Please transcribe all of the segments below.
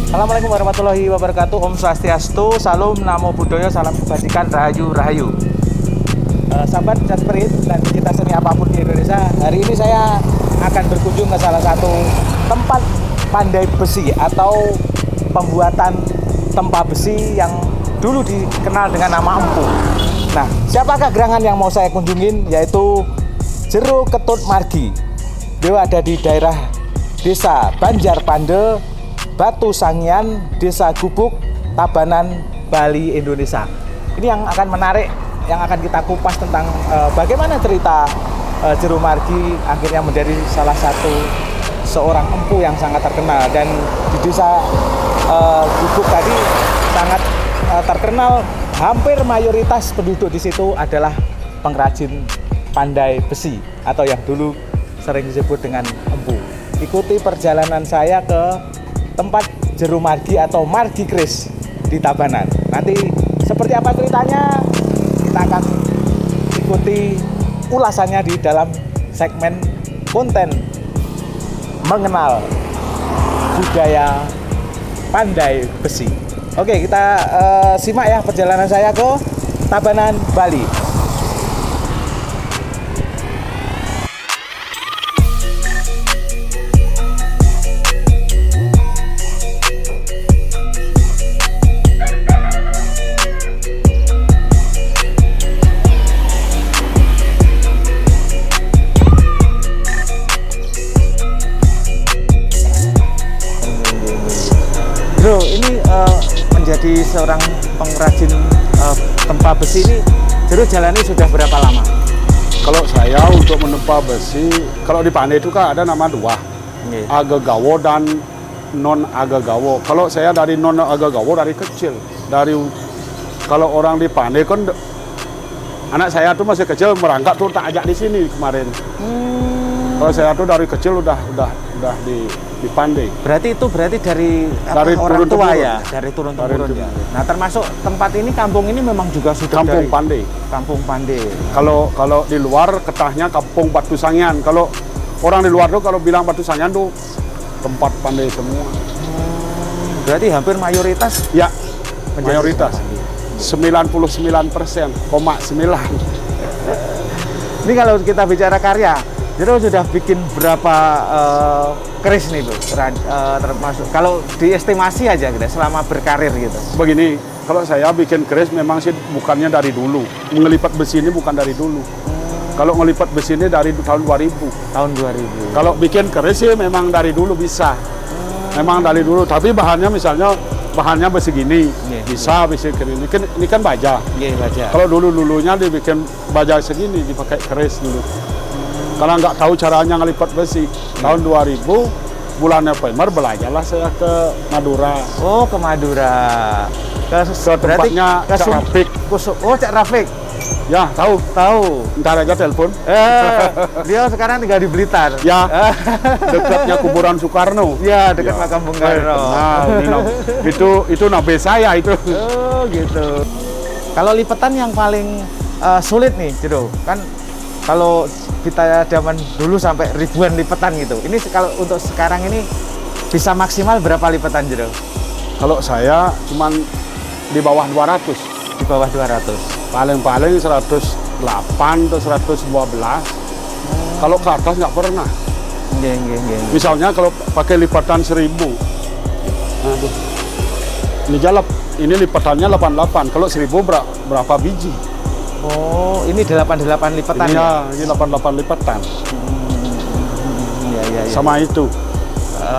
Assalamualaikum warahmatullahi wabarakatuh. Om Swastiastu, Salam Namo Buddhaya, salam kebajikan, Rahayu Rahayu. Sahabat Jasprit dan kita seni apapun di Indonesia, hari ini saya akan berkunjung ke salah satu tempat pandai besi atau pembuatan tempa besi yang dulu dikenal dengan nama Empu. Nah, siapakah gerangan yang mau saya kunjungin? Yaitu Jero Ketut Margi. Dia ada di daerah Desa Banjar Pande, Batu Sangian, Desa Gubuk, Tabanan, Bali, Indonesia. Ini yang akan menarik, yang akan kita kupas tentang bagaimana cerita Jero Margi akhirnya menjadi salah satu seorang empu yang sangat terkenal. Dan di Desa Gubuk tadi sangat terkenal, hampir mayoritas penduduk di situ adalah pengrajin pandai besi atau yang dulu sering disebut dengan empu. Ikuti perjalanan saya ke tempat Jero Margi atau Margi Kris di Tabanan. Nanti seperti apa ceritanya, kita akan ikuti ulasannya di dalam segmen konten mengenal budaya pandai besi. Oke, kita simak ya perjalanan saya ke Tabanan, Bali. Bro, ini menjadi seorang pengrajin tempa besi ini, Jero jalani sudah berapa lama? Kalau saya untuk menempa besi, kalau di Pandai itu kan ada nama dua, Agagawo dan non Agagawo. Kalau saya dari non Agagawo dari kecil, kalau orang di Pandai kan anak saya tuh masih kecil merangkak tuh tak ajak di sini kemarin. Kalau saya tuh dari kecil udah di Pandai. Berarti dari orang tua ya, dari turun-temurun ya. Nah, termasuk tempat ini, kampung ini memang juga sudah Kampung dari Pandai. Kampung Pandai. Kalau di luar ketahnya Kampung Batu Sangian. Kalau orang di luar tuh kalau bilang Batu Sangian tuh tempat Pandai semua. Berarti hampir mayoritas Ya, mayoritas. 99,9%. Ini kalau kita bicara karya, Jero sudah bikin berapa keris nih, Bu? Termasuk kalau diestimasi aja gitu, selama berkarir gitu. Begini, kalau saya bikin keris memang sih bukannya dari dulu. Ngelipat besi ini bukan dari dulu. Kalau ngelipat besi ini dari tahun 2000. Tahun 2000. Kalau bikin keris sih memang dari dulu bisa. Memang dari dulu, tapi bahannya misalnya bahannya besi gini, bisa besi keris. Ini kan baja. Iya, baja. Kalau dulunya dibikin baja segini, dipakai keris dulu. Karena nggak tahu caranya ngelipat besi. Tahun 2000, bulan November, belajarlah saya ke Madura. Oh, ke Madura. Ke tempatnya Cak Rafiq. Oh, Cak Rafiq. Ya, tahu. Ntar aja telepon. Dia sekarang tinggal di Blitar. Ya, dekatnya kuburan Soekarno. Ya, dekat makam Bung Karno. Nah, itu nabe saya itu. Oh, gitu. Kalau lipatan yang paling sulit nih, Jero, kan kalau kita zaman dulu sampai ribuan lipatan gitu. Ini kalau untuk sekarang ini bisa maksimal berapa lipatan, Jero? Kalau saya cuman di bawah 200. Di bawah 200. Paling-paling 108 atau 112. Kalau ke atas nggak pernah. Nggih. Misalnya kalau pakai lipatan 1000. Aduh. Ini lipatannya 88. Kalau 1000 berapa biji? Oh, ini 88 lipatan ya? Ini 88 lipatan. Iya. Sama itu.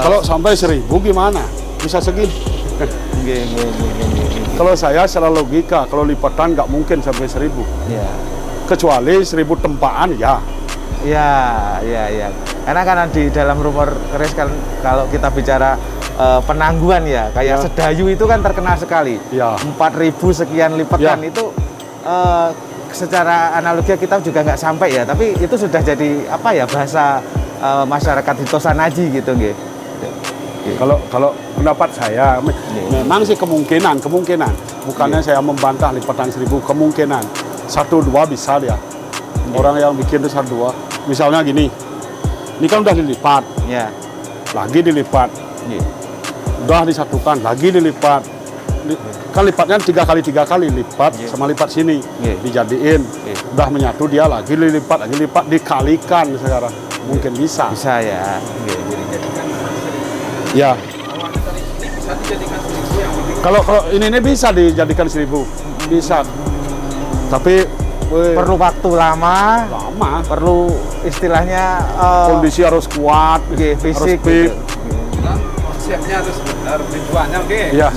Kalau sampai 1000 gimana? Bisa segini. Nggih. Kalau saya secara logika, kalau lipatan nggak mungkin sampai 1000. Iya. Kecuali 1000 tempaan, ya. Iya. Karena kan di dalam rumor keris kan kalau kita bicara penangguhan ya, kayak Sedayu itu kan terkenal sekali. Ya. 4000 sekian lipatan itu secara analogi kita juga nggak sampai ya, tapi itu sudah jadi apa ya, bahasa masyarakat di Tosanaji gitu, nggih. Kalau pendapat saya, memang sih kemungkinan, bukannya saya membantah lipatan 1000, kemungkinan 1-2 bisa dia. Orang yang bikin itu 1-2. Misalnya gini, ini kan udah dilipat, lagi dilipat. udah disatukan, lagi dilipat. Kan lipatnya 3 kali lipat sama lipat sini, dijadiin, udah menyatu dia lagi dilipat, dikalikan sekarang. Mungkin bisa. Bisa ya. Ya. Kalau ini bisa dijadikan 1000, bisa. Tapi Perlu waktu lama, perlu istilahnya kondisi harus kuat, fisik, harus fit. Konsepnya harus benar, tujuannya oke. Iya.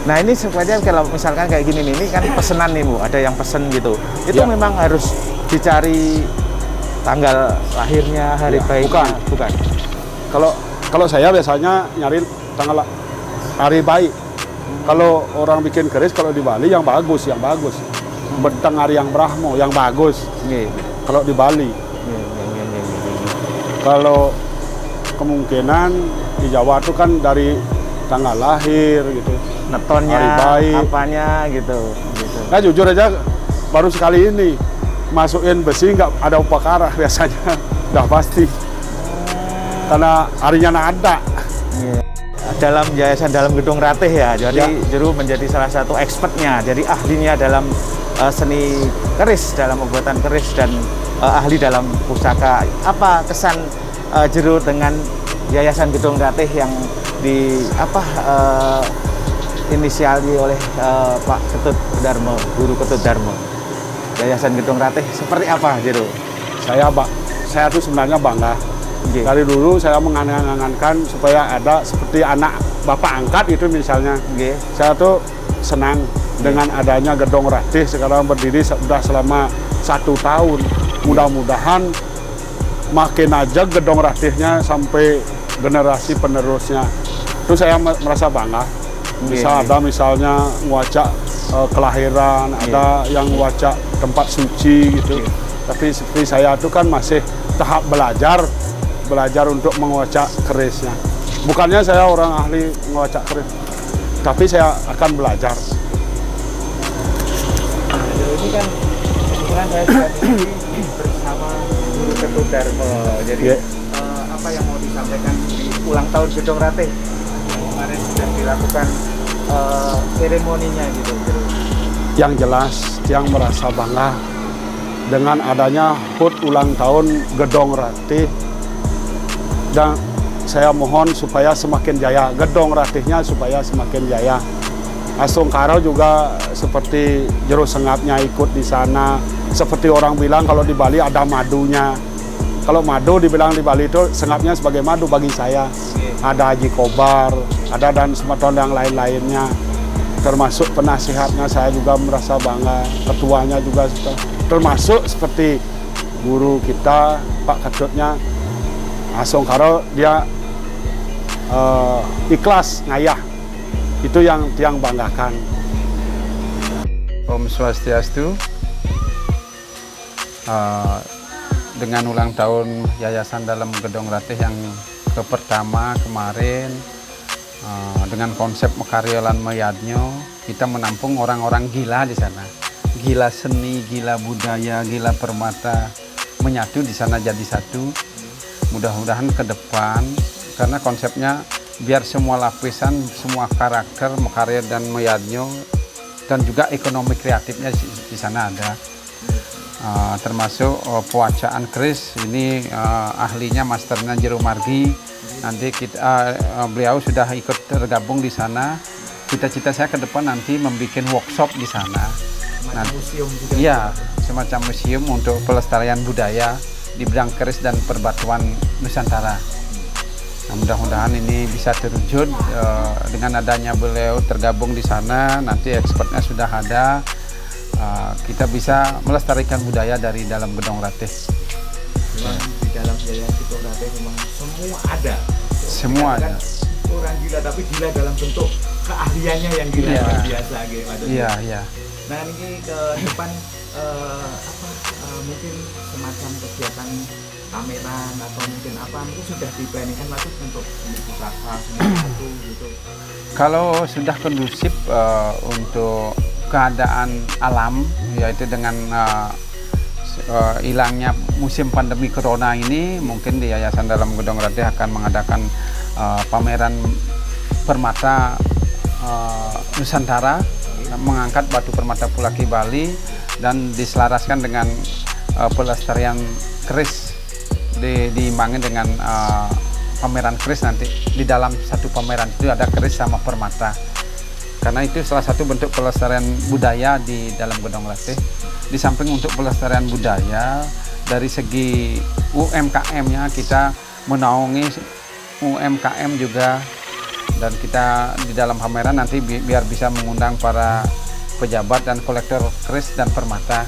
Nah ini sebenarnya kalau misalkan kayak gini nih, ini kan pesenan nih Bu, ada yang pesen gitu. Itu Ya. memang harus dicari tanggal lahirnya, hari Ya, baiknya. Bukan. Kalau saya biasanya nyari tanggal hari baik. Kalau orang bikin keris, kalau di Bali yang bagus. Bentang hari yang Brahmo, yang bagus. Kalau di Bali. Kalau kemungkinan di Jawa itu kan dari tanggal lahir gitu. Netonnya, Hari baik. apanya gitu. Nah jujur aja baru sekali ini masukin besi nggak ada upakara biasanya. Udah pasti. Karena harinya nggak ada. Dalam yayasan dalam gedung Ratih ya, jadi Jero menjadi salah satu expertnya, jadi ahlinya dalam seni keris, dalam pembuatan keris dan ahli dalam pusaka. Apa kesan Jero dengan yayasan gedung Ratih yang inisiali oleh Pak Ketut Darmo, Guru Ketut Darmo? Yayasan Gedung Ratih seperti apa Jero? Saya tuh sebenarnya bangga. Dari dulu saya mengangan-angankan supaya ada seperti anak bapak angkat itu misalnya. Saya tuh senang dengan adanya Gedung Ratih sekarang berdiri sudah selama 1 tahun. Mudah-mudahan makin aja Gedung Ratihnya sampai generasi penerusnya. Itu saya merasa bangga. Bisa ada misalnya ngwacak kelahiran, ada yang ngwacak tempat suci gitu. Tapi seperti saya tuh kan masih tahap belajar untuk mengwacak kerisnya. Bukannya saya orang ahli mengwacak keris, tapi saya akan belajar. Ini kan kebetulan saya sudah bersama Guru Ketut Darmo. Jadi apa yang mau disampaikan di ulang tahun Gedung Ratih? Kemarin sudah dilakukan seremoninya gitu. Yang jelas, yang merasa bangga dengan adanya HUT ulang tahun Gedung Ratih. Dan saya mohon supaya semakin jaya, Gedung Ratihnya supaya semakin jaya. Asongkara juga seperti Jero Sengapnya ikut di sana. Seperti orang bilang kalau di Bali ada madunya. Kalau madu dibilang di Bali itu Sengapnya sebagai madu bagi saya. Ada Haji Kobar, ada dan semacam yang lain-lainnya. Termasuk penasihatnya saya juga merasa bangga. Ketuanya juga termasuk seperti guru kita, Pak Ketutnya. Asongkara dia ikhlas ngayah, itu yang banggakan. Om Swastiastu. Dengan ulang tahun Yayasan dalam Gedung Ratih yang pertama kemarin, dengan konsep Mekaryalan Mayadnyo, kita menampung orang-orang gila di sana. Gila seni, gila budaya, gila permata, menyatu di sana jadi satu. Mudah-mudahan ke depan, karena konsepnya biar semua lapisan, semua karakter Mekarya dan Mayadnyo dan juga ekonomi kreatifnya di sana ada. Termasuk pewacaan keris, ini ahlinya masternya Jero Margi. Nanti beliau sudah ikut tergabung di sana. Cita-cita saya ke depan nanti membuat workshop di sana. Museum juga. Iya, semacam museum untuk pelestarian budaya di bidang keris dan perbatuan Nusantara. Nah, mudah-mudahan ini bisa terwujud dengan adanya beliau tergabung di sana. Nanti expertnya sudah ada, kita bisa melestarikan budaya dari dalam Gedung Ratih. Memang di dalam Yayasan Gedung Ratih memang semua ada. Semua ada. Orang gila, tapi gila dalam bentuk keahliannya yang gila luar biasa gitu. Iya. Nah ini ke depan mungkin semacam kegiatan pameran atau mungkin apa itu sudah diplaningkan lagi untuk pusaka satu gitu. Kalau sudah kondusif untuk keadaan alam, yaitu dengan hilangnya musim pandemi corona ini, mungkin di Yayasan dalam Gedung Ratih akan mengadakan pameran permata Nusantara, mengangkat batu permata Pulaki Bali dan diselaraskan dengan pelestarian keris, diimbangi dengan pameran keris. Nanti di dalam satu pameran itu ada keris sama permata, karena itu salah satu bentuk pelestarian budaya di dalam Gedong Latih. Di samping untuk pelestarian budaya, dari segi UMKM-nya kita menaungi UMKM juga, dan kita di dalam pameran nanti biar bisa mengundang para pejabat dan kolektor keris dan permata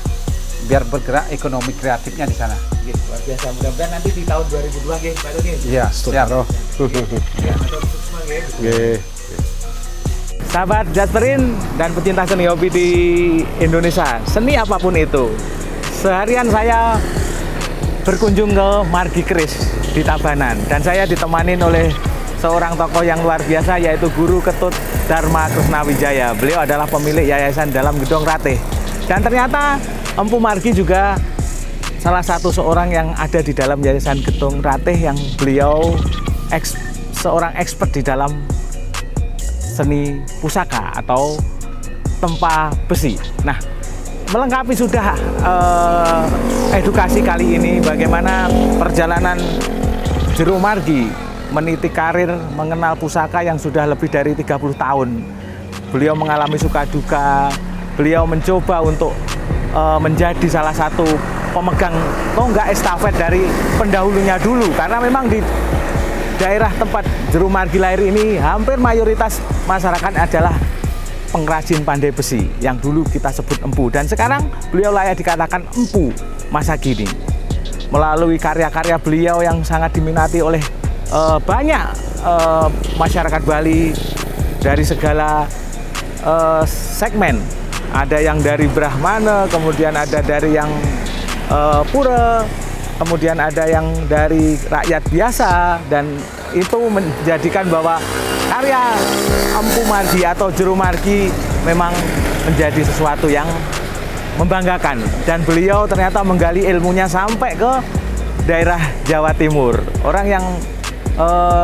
biar bergerak ekonomi kreatifnya di sana. Luar biasa, mudah-mudahan nanti di tahun 2002 nggih Pak Doni. Iya, siap. Ya, sahabat Jasperin dan pecinta seni hobi di Indonesia, seni apapun itu, seharian saya berkunjung ke Margi Keris di Tabanan, dan saya ditemani oleh seorang tokoh yang luar biasa, yaitu Guru Ketut Dharma Krisnawijaya. Beliau adalah pemilik yayasan dalam Gedong Ratih, dan ternyata Empu Margi juga salah satu seorang yang ada di dalam yayasan Gedong Ratih, yang beliau seorang expert di dalam seni pusaka atau tempa besi. Nah, melengkapi sudah edukasi kali ini bagaimana perjalanan Jero Margi meniti karir mengenal pusaka yang sudah lebih dari 30 tahun. Beliau mengalami suka duka, beliau mencoba untuk menjadi salah satu pemegang tonggak estafet dari pendahulunya dulu, karena memang di daerah tempat Jero Margi lahir ini hampir mayoritas masyarakat adalah pengrajin pandai besi yang dulu kita sebut empu, dan sekarang beliau layak dikatakan empu masa kini. Melalui karya-karya beliau yang sangat diminati oleh banyak masyarakat Bali dari segala segmen. Ada yang dari Brahmana, kemudian ada dari yang pura, kemudian ada yang dari rakyat biasa, dan itu menjadikan bahwa karya Empu Margi atau Jero Margi memang menjadi sesuatu yang membanggakan, dan beliau ternyata menggali ilmunya sampai ke daerah Jawa Timur. Orang yang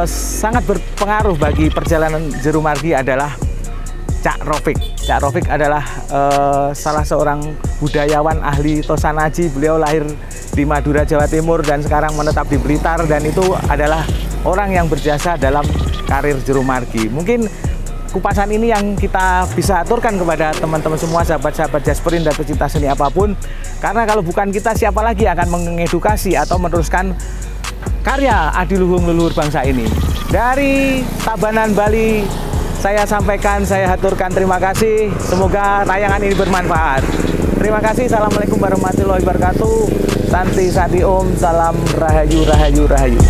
sangat berpengaruh bagi perjalanan Jero Margi adalah Cak Rofik. Cak Rofik adalah salah seorang budayawan ahli Tosanaji. Beliau lahir di Madura, Jawa Timur, dan sekarang menetap di Blitar, dan itu adalah orang yang berjasa dalam karir Jero Margi. Mungkin kupasan ini yang kita bisa aturkan kepada teman-teman semua, sahabat-sahabat Jasperin dan pecinta seni apapun, karena kalau bukan kita, siapa lagi akan mengedukasi atau meneruskan karya adiluhung leluhur bangsa ini. Dari Tabanan, Bali, saya sampaikan, saya haturkan terima kasih. Semoga tayangan ini bermanfaat. Terima kasih. Assalamualaikum warahmatullahi wabarakatuh. Santi Sadi Om. Salam Rahayu, Rahayu, Rahayu.